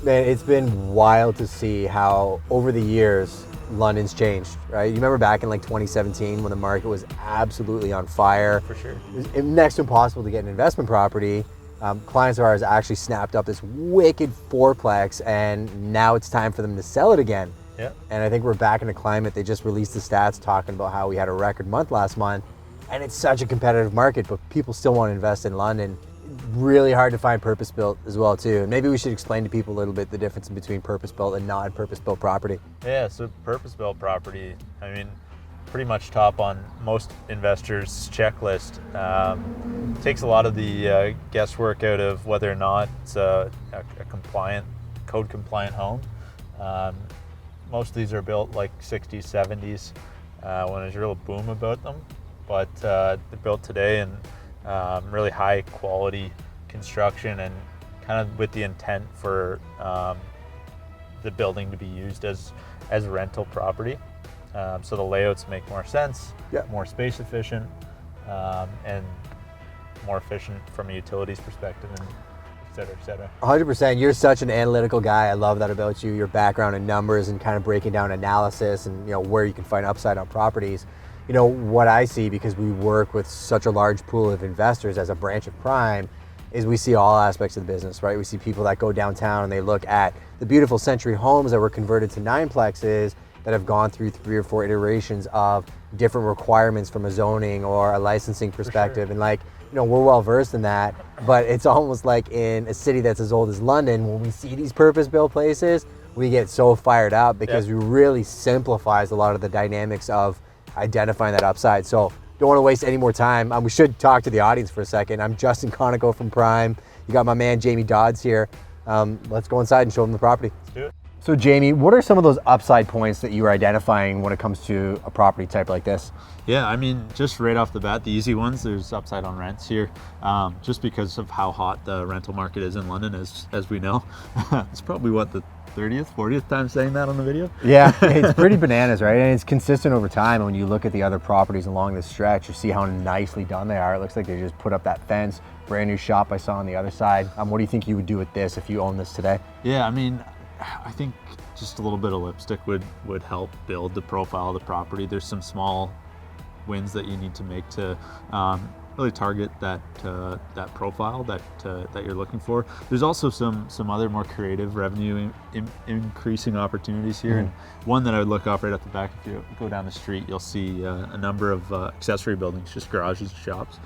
Man, it's been wild to see how over the years London's changed, right? You remember back in like 2017 when the market was absolutely on fire. For sure. It was next to impossible to get an investment property. Clients of ours actually snapped up this wicked fourplex, and now it's time for them to sell it again. Yeah. And I think we're back in a climate. They just released the stats talking about how we had a record month last month, and it's such a competitive market, but people still want to invest in London. Really hard to find purpose-built as well too. And maybe we should explain to people a little bit the difference between purpose-built and non-purpose-built property. Yeah, so purpose-built property, I mean, pretty much top on most investors' checklist. Takes a lot of the guesswork out of whether or not it's a compliant, code-compliant home. Most of these are built like 60s, 70s, when there's a real boom about them. But they're built today in really high quality construction and kind of with the intent for the building to be used as rental property. So the layouts make more sense, more space efficient, and more efficient from a utilities perspective, and et cetera, et cetera. 100%. You're such an analytical guy. I love that about you. Your background in numbers and kind of breaking down analysis and where you can find upside on properties. What I see, because we work with such a large pool of investors as a branch of Prime, is we see all aspects of the business, right? We see people that go downtown and they look at the beautiful century homes that were converted to 9plexes that have gone through 3 or 4 iterations of different requirements from a zoning or a licensing perspective. And we're well versed in that, but it's almost like in a city that's as old as London, when we see these purpose-built places, we get so fired up because it really simplifies a lot of the dynamics of identifying that upside. So don't want to waste any more time. We should talk to the audience for a second. I'm Justin Conoco from Prime. You got my man Jamie Dodds here. Let's go inside and show them the property. Let's do it. So Jamie, what are some of those upside points that you are identifying when it comes to a property type like this? Yeah, I mean, just right off the bat, the easy ones, there's upside on rents here, just because of how hot the rental market is in London, as we know. It's probably the 30th, 40th time saying that on the video. Yeah, it's pretty bananas, right? And it's consistent over time. And when you look at the other properties along this stretch, you see how nicely done they are. It looks like they just put up that fence. Brand new shop I saw on the other side. What do you think you would do with this if you own this today? Yeah, I mean, I think just a little bit of lipstick would help build the profile of the property. There's some small wins that you need to make to really target that profile that you're looking for. There's also some other more creative revenue increasing opportunities here. And one that I would look off right at the back, if you go down the street, you'll see a number of accessory buildings, just garages and shops.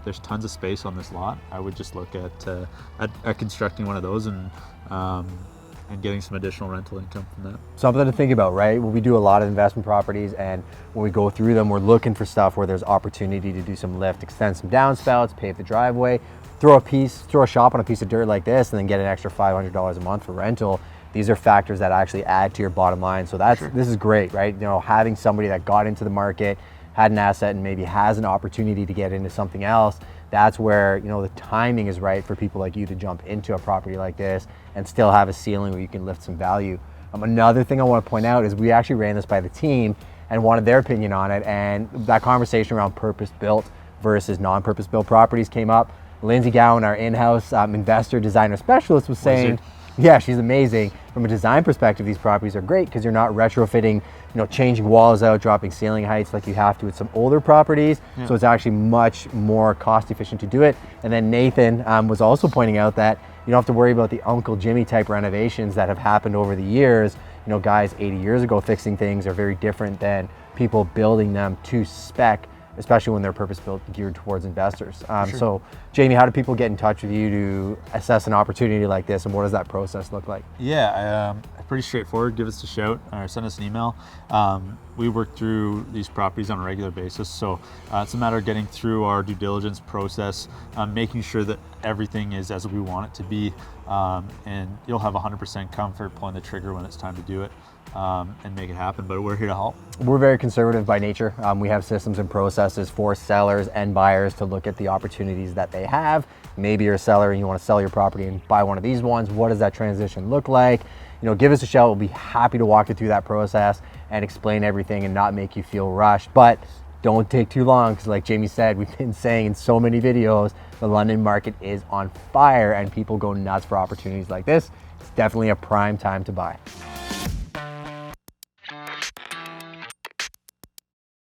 There's tons of space on this lot. I would just look at constructing one of those and getting some additional rental income from that. Something to think about, right? When we do a lot of investment properties and when we go through them, we're looking for stuff where there's opportunity to do some lift, extend some downspouts, pave the driveway, throw a shop on a piece of dirt like this, and then get an extra $500 a month for rental. These are factors that actually add to your bottom line. So this is great, right? Having somebody that got into the market, had an asset, and maybe has an opportunity to get into something else, that's where the timing is right for people like you to jump into a property like this and still have a ceiling where you can lift some value. Another thing I want to point out is we actually ran this by the team and wanted their opinion on it, and that conversation around purpose-built versus non-purpose-built properties came up. Lindsay Gowan, our in-house investor designer specialist, was saying, yeah, she's amazing. From a design perspective, these properties are great because you're not retrofitting, changing walls out, dropping ceiling heights like you have to with some older properties. So it's actually much more cost efficient to do it. And then Nathan was also pointing out that you don't have to worry about the Uncle Jimmy type renovations that have happened over the years. Guys 80 years ago fixing things are very different than people building them to spec, especially when they're purpose-built, geared towards investors. So, Jamie, how do people get in touch with you to assess an opportunity like this, and what does that process look like? Yeah, pretty straightforward. Give us a shout or send us an email. We work through these properties on a regular basis, so it's a matter of getting through our due diligence process, making sure that everything is as we want it to be, and you'll have 100% comfort pulling the trigger when it's time to do it. And make it happen, but we're here to help. We're very conservative by nature. We have systems and processes for sellers and buyers to look at the opportunities that they have. Maybe you're a seller and you want to sell your property and buy one of these ones. What does that transition look like? Give us a shout. We'll be happy to walk you through that process and explain everything and not make you feel rushed. But don't take too long, because like Jamie said, we've been saying in so many videos, the London market is on fire and people go nuts for opportunities like this. It's definitely a prime time to buy.